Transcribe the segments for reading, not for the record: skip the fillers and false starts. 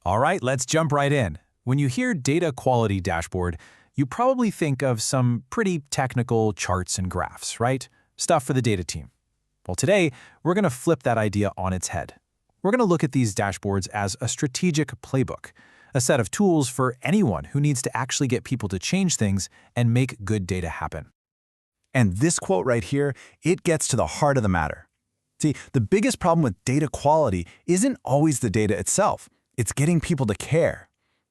All right, let's jump right in. When you hear data quality dashboard, you probably think of some pretty technical charts and graphs, right? Stuff for the data team. Well, today, we're going to flip that idea on its head. We're going to look at these dashboards as a strategic playbook, a set of tools for anyone who needs to actually get people to change things and make good data happen. And this quote right here, it gets to the heart of the matter. See, the biggest problem with data quality isn't always the data itself. It's getting people to care.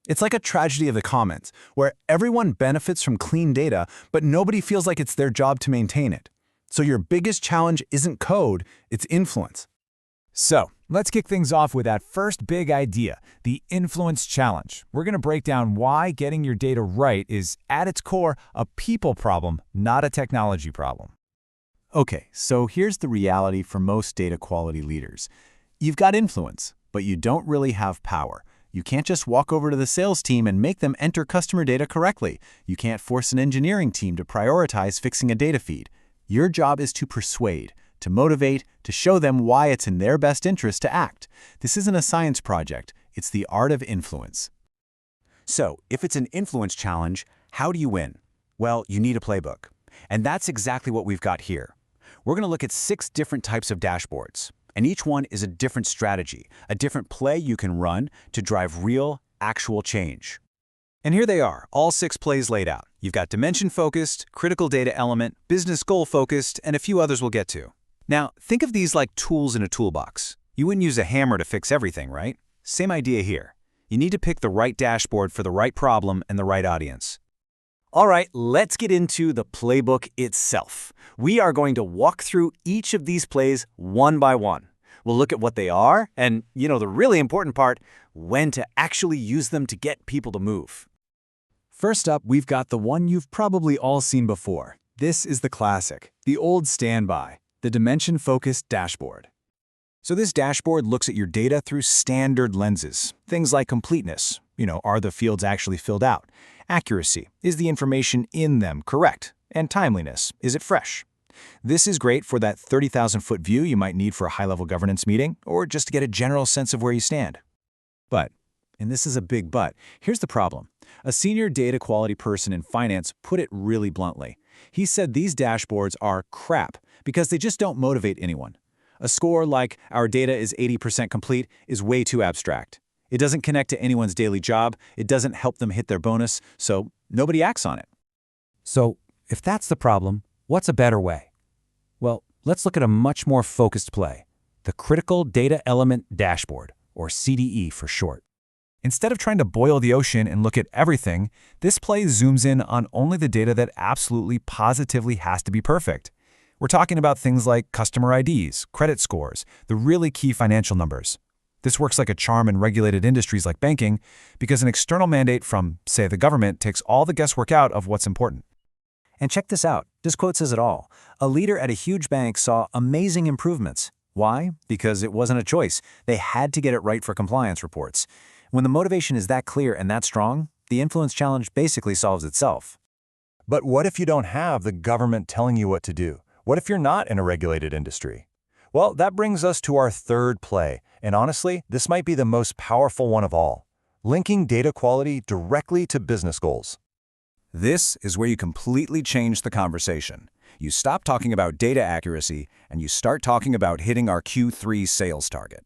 It's like a tragedy of the commons, where everyone benefits from clean data, but nobody feels like it's their job to maintain it. So your biggest challenge isn't code, it's influence. So, let's kick things off with that first big idea, the influence challenge. We're going to break down why getting your data right is, at its core, a people problem, not a technology problem. Okay, so here's the reality for most data quality leaders. You've got influence, but you don't really have power. You can't just walk over to the sales team and make them enter customer data correctly. You can't force an engineering team to prioritize fixing a data feed. Your job is to persuade, to motivate, to show them why it's in their best interest to act. This isn't a science project, it's the art of influence. So, if it's an influence challenge, how do you win? Well, you need a playbook. And that's exactly what we've got here. We're going to look at 6 different types of dashboards, and each one is a different strategy, a different play you can run to drive real, actual change. And here they are, all 6 plays laid out. You've got dimension-focused, critical data element, business goal-focused, and a few others we'll get to. Now, think of these like tools in a toolbox. You wouldn't use a hammer to fix everything, right? Same idea here. You need to pick the right dashboard for the right problem and the right audience. All right, let's get into the playbook itself. We are going to walk through each of these plays one by one. We'll look at what they are and, the really important part, when to actually use them to get people to move. First up, we've got the one you've probably all seen before. This is the classic, the old standby, the dimension-focused dashboard. So this dashboard looks at your data through standard lenses. Things like completeness, are the fields actually filled out? Accuracy, is the information in them correct? And timeliness, is it fresh? This is great for that 30,000-foot view you might need for a high-level governance meeting, or just to get a general sense of where you stand. But, and this is a big but, here's the problem. A senior data quality person in finance put it really bluntly. He said these dashboards are crap because they just don't motivate anyone. A score like our data is 80% complete is way too abstract. It doesn't connect to anyone's daily job, it doesn't help them hit their bonus, so nobody acts on it. So, if that's the problem, what's a better way? Well, let's look at a much more focused play, the Critical Data Element Dashboard, or CDE for short. Instead of trying to boil the ocean and look at everything, this play zooms in on only the data that absolutely positively has to be perfect. We're talking about things like customer IDs, credit scores, the really key financial numbers. This works like a charm in regulated industries like banking because an external mandate from, say, the government takes all the guesswork out of what's important. And check this out. This quote says it all. A leader at a huge bank saw amazing improvements. Why? Because it wasn't a choice. They had to get it right for compliance reports. When the motivation is that clear and that strong, the influence challenge basically solves itself. But what if you don't have the government telling you what to do? What if you're not in a regulated industry? Well, that brings us to our third play, and honestly, this might be the most powerful one of all, linking data quality directly to business goals. This is where you completely change the conversation. You stop talking about data accuracy and you start talking about hitting our Q3 sales target.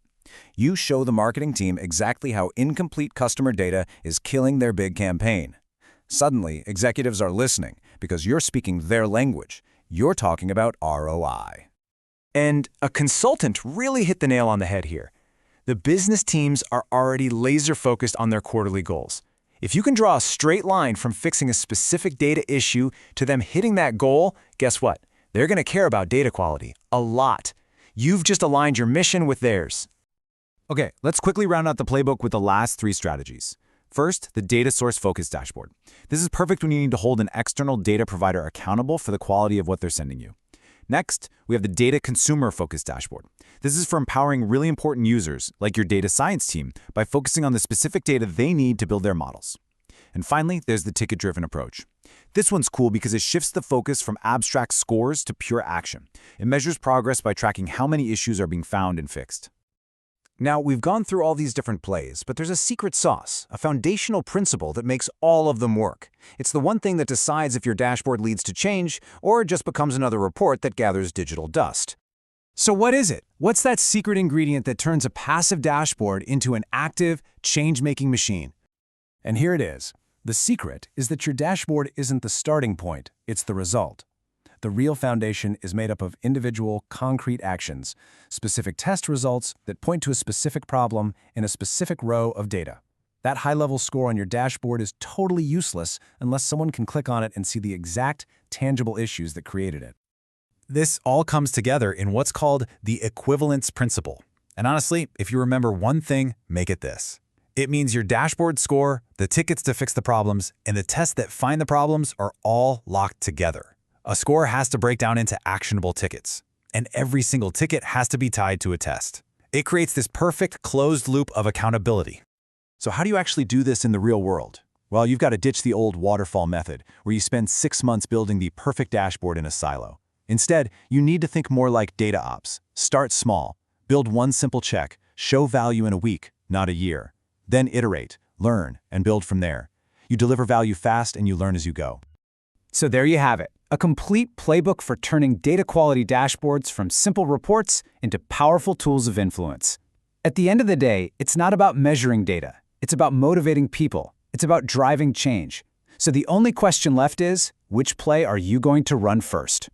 You show the marketing team exactly how incomplete customer data is killing their big campaign. Suddenly, executives are listening because you're speaking their language. You're talking about ROI. And a consultant really hit the nail on the head here. The business teams are already laser-focused on their quarterly goals. If you can draw a straight line from fixing a specific data issue to them hitting that goal, guess what? They're going to care about data quality a lot. You've just aligned your mission with theirs. Okay, let's quickly round out the playbook with the last 3 strategies. First, the data source focused dashboard. This is perfect when you need to hold an external data provider accountable for the quality of what they're sending you. Next, we have the data consumer focused dashboard. This is for empowering really important users, like your data science team, by focusing on the specific data they need to build their models. And finally, there's the ticket-driven approach. This one's cool because it shifts the focus from abstract scores to pure action. It measures progress by tracking how many issues are being found and fixed. Now, we've gone through all these different plays, but there's a secret sauce, a foundational principle that makes all of them work. It's the one thing that decides if your dashboard leads to change or just becomes another report that gathers digital dust. So what is it? What's that secret ingredient that turns a passive dashboard into an active, change-making machine? And here it is. The secret is that your dashboard isn't the starting point, it's the result. The real foundation is made up of individual, concrete actions, specific test results that point to a specific problem in a specific row of data. That high-level score on your dashboard is totally useless unless someone can click on it and see the exact, tangible issues that created it. This all comes together in what's called the equivalence principle. And honestly, if you remember one thing, make it this. It means your dashboard score, the tickets to fix the problems, and the tests that find the problems are all locked together. A score has to break down into actionable tickets, and every single ticket has to be tied to a test. It creates this perfect closed loop of accountability. So how do you actually do this in the real world? Well, you've got to ditch the old waterfall method, where you spend 6 months building the perfect dashboard in a silo. Instead, you need to think more like data ops. Start small, build one simple check, show value in a week, not a year. Then iterate, learn, and build from there. You deliver value fast and you learn as you go. So there you have it, a complete playbook for turning data quality dashboards from simple reports into powerful tools of influence. At the end of the day, it's not about measuring data. It's about motivating people. It's about driving change. So the only question left is, which play are you going to run first?